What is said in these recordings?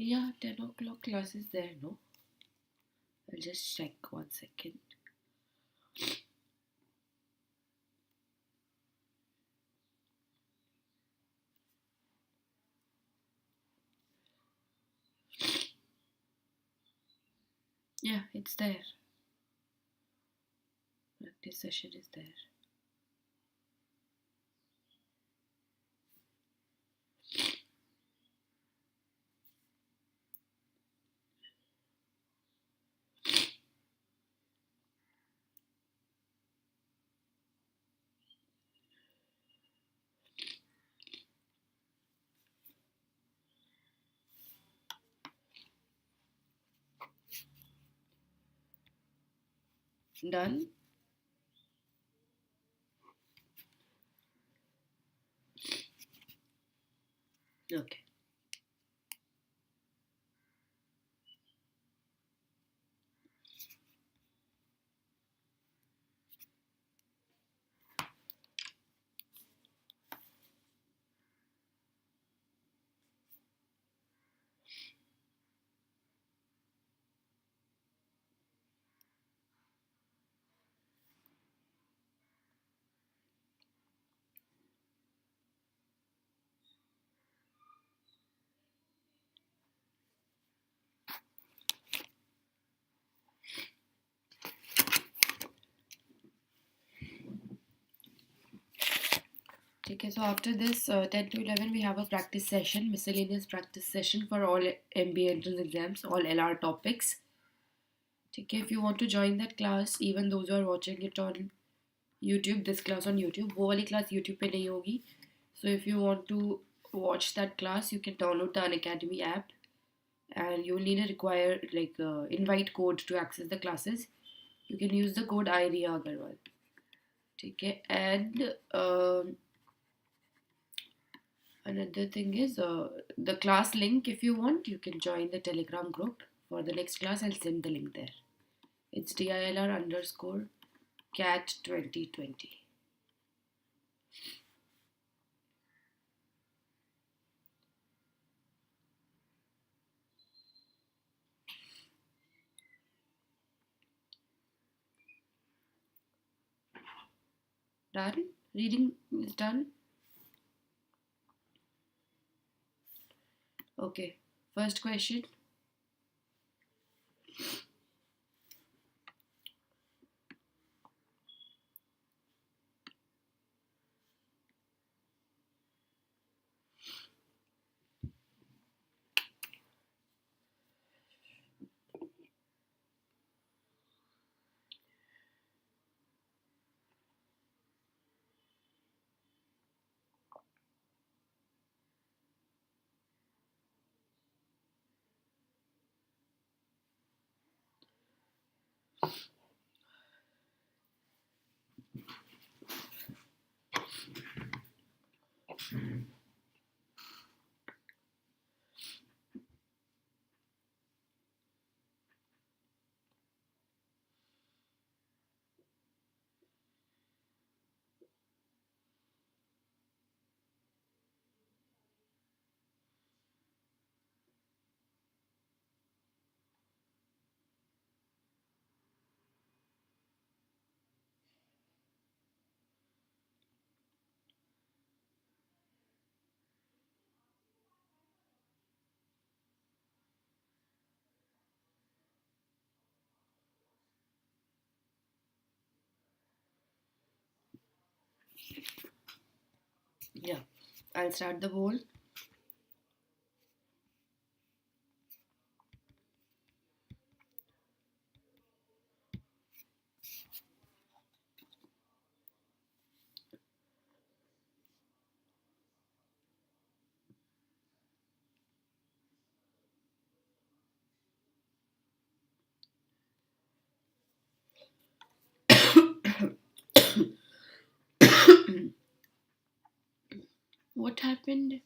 Yeah, 10 o'clock class is there, no? I'll just check 1 second. Yeah, it's there. Practice session is there. Done? Okay. Okay, so after this 10 to 11 we have a practice session, miscellaneous practice session for all MBA entrance exams, all LR topics. Okay, if you want to join that class, even those who are watching it on YouTube, this class on YouTube, वो वाली class YouTube पे नहीं होगी. So if you want to watch that class, you can download the Unacademy app, and you will need a require invite code to access the classes. You can use the code Riya Agarwal. Okay, and another thing is the class link. If you want, you can join the Telegram group for the next class. I'll send the link there. It's DILR _ CAT 2020. Done? Reading is done? Okay. First question. Yeah. I'll start the poll. What happened?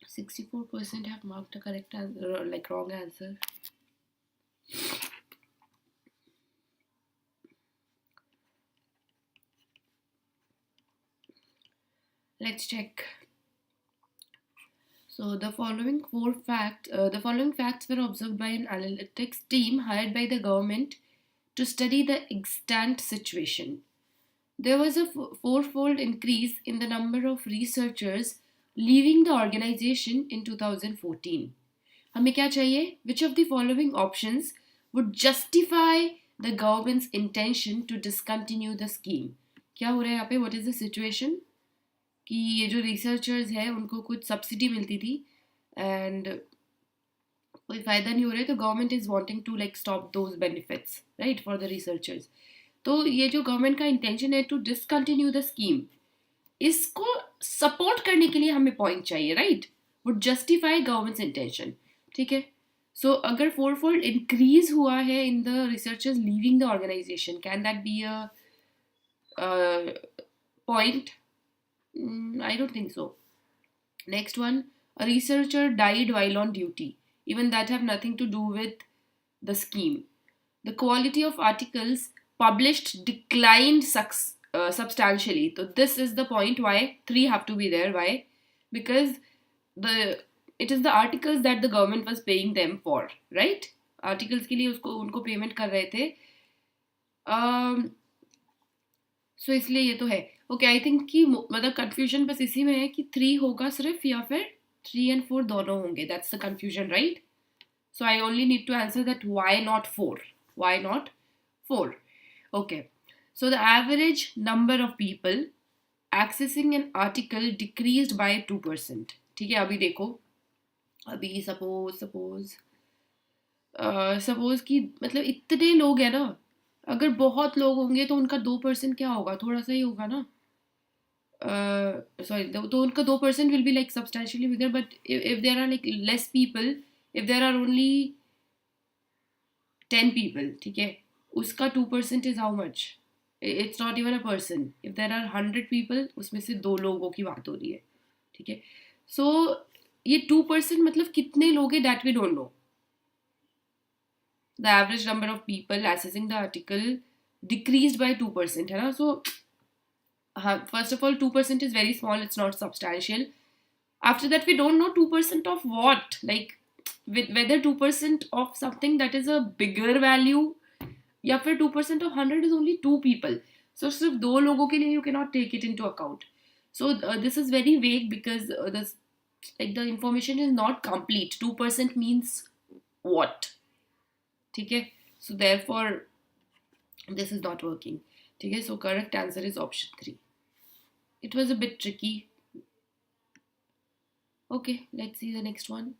64% have marked a correct answer, like wrong answer. Let's check. So the following facts were observed by an analytics team hired by the government to study the extant situation. There was a fourfold increase in the number of researchers leaving the organization in 2014. हमें क्या चाहिए? Which of the following options would justify the government's intention to discontinue the scheme? क्या हो रहा है यहाँ पे? What is the situation? कि ये जो रिसर्चर्स है उनको कुछ सब्सिडी मिलती थी एंड कोई फ़ायदा नहीं हो रहा है, तो government is wanting to like stop those benefits right for the researchers. तो ये जो गवर्नमेंट का इंटेंशन है टू डिसकंटिन्यू द स्कीम, इसको सपोर्ट करने के लिए हमें पॉइंट चाहिए right, would justify government's intention. ठीक है. सो अगर फोरफोल्ड इंक्रीज हुआ है in the researchers leaving the organisation, can that be a point? I don't think so. Next one, a researcher died while on duty. Even that have nothing to do with the scheme. The quality of articles published declined substantially. So this is the point why 3 have to be there. Why? Because it is the articles that the government was paying them for, right? Articles के लिए उनको payment कर रहे थे. सो इसलिए ये तो है. ओके, आई थिंक कि मतलब कंफ्यूजन बस इसी में है कि 3 होगा सिर्फ या फिर 3 and 4 दोनों होंगे. That's the confusion right. So I only need to answer that why not 4. Why not 4? Okay. So the average number of people accessing an article decreased by 2%. ठीक है. अभी देखो, अभी सपोज कि मतलब इतने लोग हैं ना, अगर बहुत लोग होंगे तो उनका 2% क्या होगा? थोड़ा सा ही होगा ना. सॉरी, तो उनका 2% will be like substantially bigger. But if there are like less people, if there are only 10 people, ठीक है, उसका 2% is how much? It's not even a person. If there are 100 people, उसमें से 2 लोगों की बात हो रही है. ठीक है. सो ये 2% मतलब कितने लोग हैं? That we don't know. The average number of people accessing the article decreased by 2%, है ना. So first of all, 2% is very small, it's not substantial. After that, we don't know 2% of what, like whether 2% of something that is a bigger value या फिर 2% of 100 is only 2 people. So सिर्फ 2 लोगों के लिए you cannot take it into account. So this is very vague because the information is not complete. 2% means what? ठीक है. So therefore this is not working. ठीक है. So correct answer is option 3. It was a bit tricky. Okay, let's see the next one.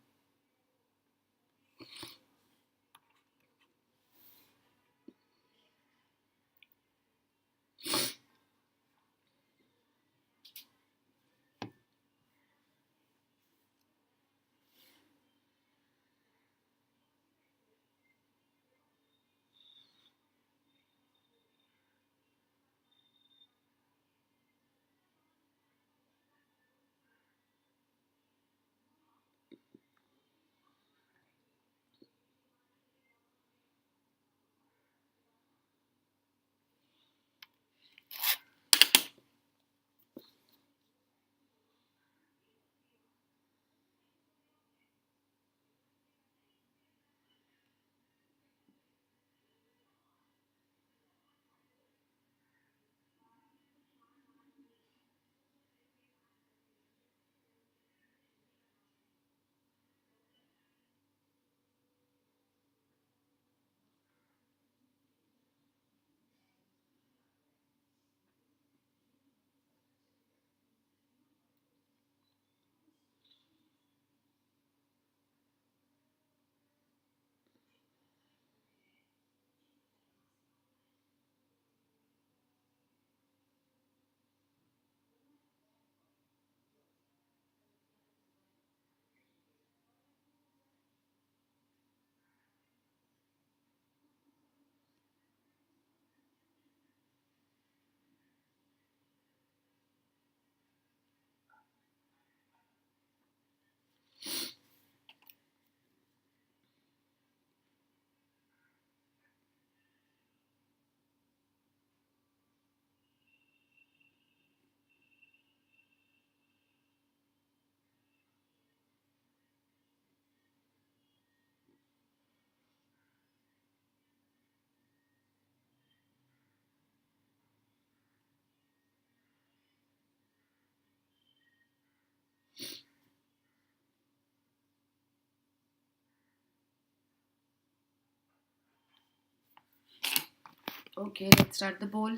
Okay, let's start the poll.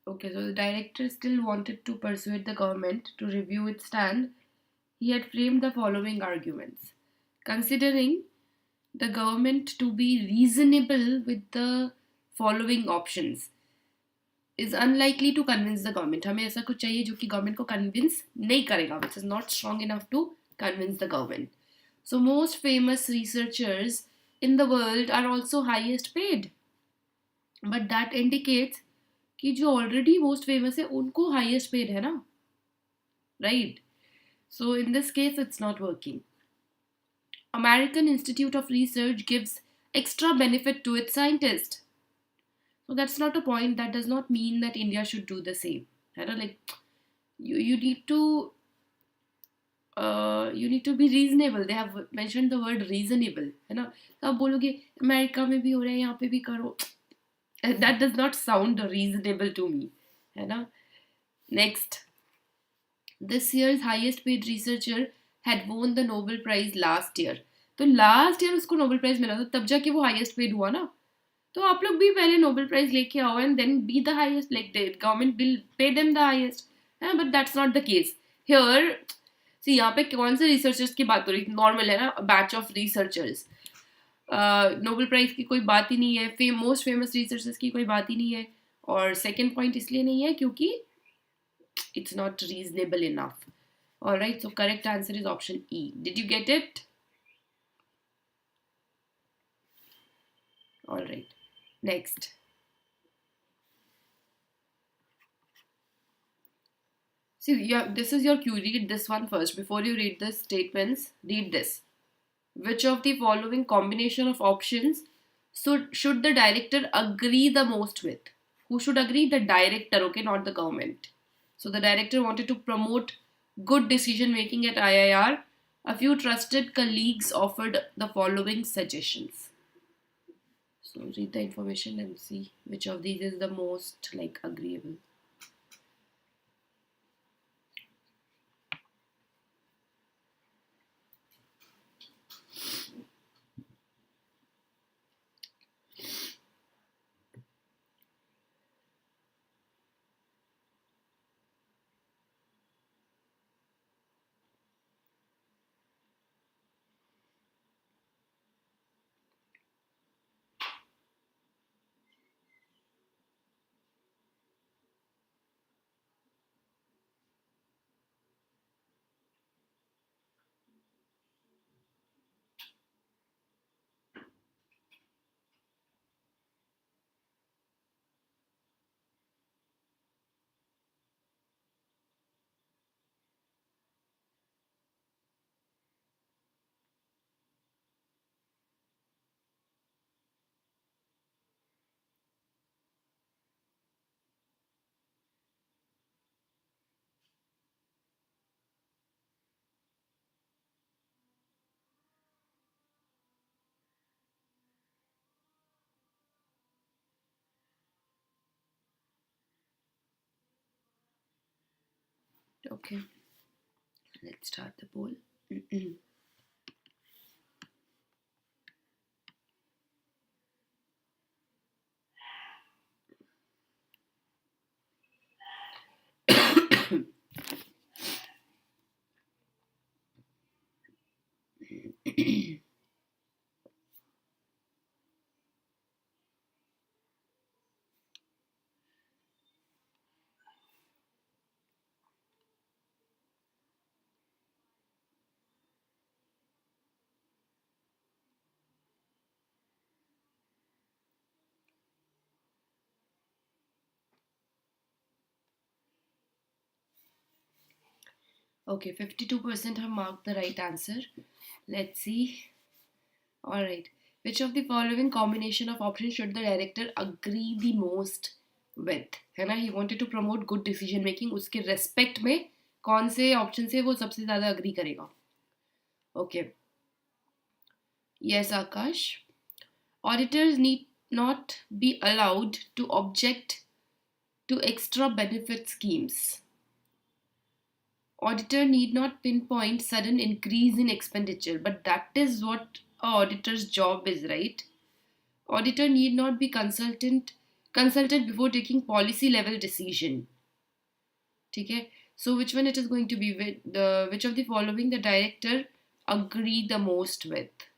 Okay, so the director still wanted to persuade the government to review its stand. He had framed the following arguments. Considering the government to be reasonable with the following options is unlikely to convince the government. हमें ऐसा कुछ चाहिए जो कि government को convince नहीं करेगा, which is not strong enough to convince the government. So most famous researchers in the world are also highest paid. But that indicates कि जो already most famous है उनको highest paid है ना, right? So in this case it's not working. American Institute of Research gives extra benefit to its scientists. So that's not a point. That does not mean that India should do the same. है ना, like you need to be reasonable. They have mentioned the word reasonable, है ना. तो आप बोलोगे America में भी हो रहा है, यहाँ पे भी करो. That does not sound reasonable to me, है ना. Next, this year's highest paid researcher had won the Nobel Prize last year. तो लास्ट ईयर उसको नोबेल प्राइज मिला था, तब जाके वो हाईएस्ट पेड हुआ ना. तो आप लोग भी पहले नोबेल प्राइज लेके आओ and then be the highest, like the government will pay them the highest. But that's not the case here. See यहाँ पे कौन से रिसर्चर्स की बात हो रही, नॉर्मल है ना, batch of researchers. Nobel prize की कोई बात ही नहीं है, मोस्ट फेमस रिसर्चर्स की कोई बात ही नहीं है. और सेकेंड पॉइंट इसलिए नहीं है क्योंकि it's not reasonable enough. Alright, so correct answer is option E. Did you get it? Alright, next. See, this is your cue. Read this one first. Before you read the statements, read this. Which of the following combination of options should the director agree the most with? Who should agree? The director, okay, not the government. So the director wanted to promote good decision making at IIR. A few trusted colleagues offered the following suggestions. So read the information and see which of these is the most agreeable. Okay, let's start the poll. Okay, 52% have marked the right answer. Let's see. Alright. Which of the following combination of options should the director agree the most with? है ना, he wanted to promote good decision making. उसके respect में कौन से option से वो सबसे ज़्यादा agree करेगा? Okay. Yes, Akash. Auditors need not be allowed to object to extra benefit schemes. Auditor need not pinpoint sudden increase in expenditure, but that is what a auditor's job is, right? Auditor need not be consulted before taking policy level decision. Okay? So which one it is going to be with the which of the following the director agree the most with?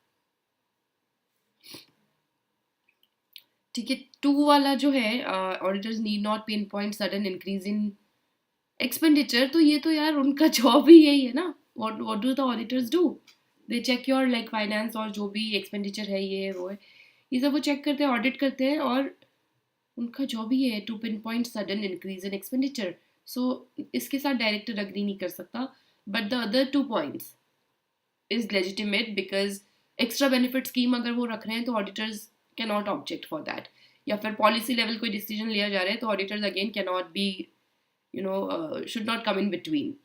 ठीक है, 2 वाला जो है auditors need not pin point sudden increase in expenditure, तो ये तो यार उनका जॉब ही यही है ना. What do the auditors do? They check your like finance और जो भी एक्सपेंडिचर है ये वो है, ये सब वो चेक करते हैं, ऑडिट करते हैं, और उनका जॉब ही है to pinpoint sudden increase in expenditure. So इसके साथ डायरेक्टर अग्री नहीं कर सकता, but the other 2 points is legitimate because extra benefit scheme अगर वो रख रहे हैं तो auditors cannot object for that. या फिर पॉलिसी लेवल कोई डिसीजन लिया जा रहा है तो auditors again can not be should not come in between.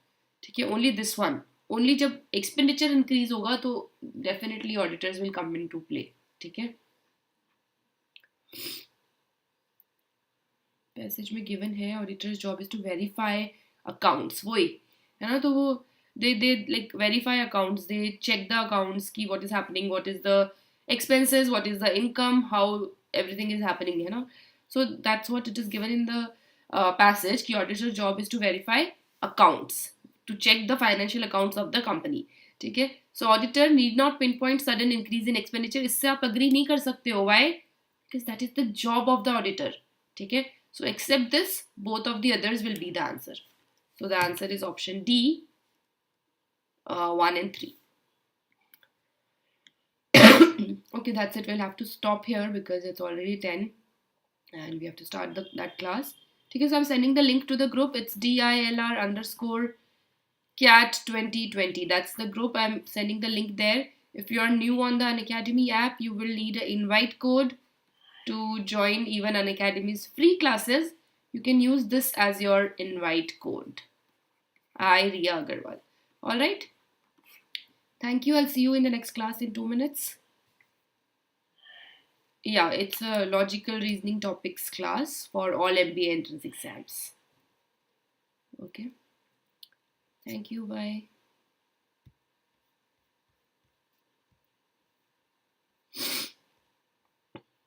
ठीक है, ओनली दिस वन, ओनली जब एक्सपेंडिचर इंक्रीज होगा तो definitely auditors will come into play. ठीक है, पैसेज में गिवन है auditors job is to verify accounts, वही है ना. तो वो they like verify accounts, they check the accounts ki what is happening, what is the expenses, what is the income, how everything is happening, you know. So that's what it is given in the passage ki auditor's job is to verify accounts, to check the financial accounts of the company. ठीक है, so auditor need not pinpoint sudden increase in expenditure. इससे आप agree नहीं कर सकते हो. Why? Because that is the job of the auditor. ठीक है, so except this both of the others will be the answer. So the answer is option D, 1 and 3. Okay, that's it. We'll have to stop here because it's already 10 and we have to start that class. Okay, so I'm sending the link to the group. It's DILR_CAT 2020. That's the group. I'm sending the link there. If you are new on the Unacademy app, you will need an invite code to join even Unacademy's free classes. You can use this as your invite code. I, Riya Agarwal. All right. Thank you. I'll see you in the next class in 2 minutes. Yeah, it's a logical reasoning topics class for all MBA entrance exams. Okay. Thank you. Bye.